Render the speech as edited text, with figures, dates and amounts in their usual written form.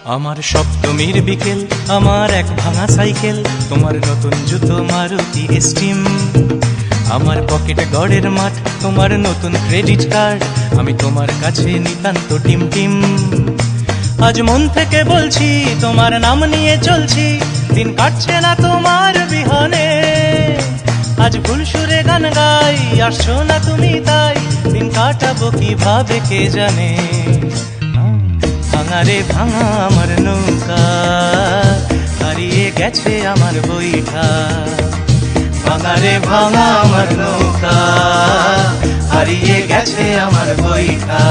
আমার সপ্তমীর বিকেল, আমার এক ভাঙা সাইকেল, তোমার নতুন জুতো মারুতি স্টিম, আমার পকেট গড়ের মাঠ, তোমার নতুন ক্রেডিট কার্ড, আমি তোমার কাছে নিতান্ত টিম টিম। আজ মন থেকে বলছি, তোমার নাম নিয়ে চলছি, দিন কাটছে না তোমার বিহনে। আজ ভুল সুরে গান গাই, আসছো না তুমি তাই, দিন কাটাবো কিভাবে কে জানে। ভাঙা রে ভাঙা আমার নৌকা, হারিয়ে গেছে আমার বইটা। ভাঙা রে ভাঙা আমার নৌকা, হারিয়ে গেছে আমার বইটা।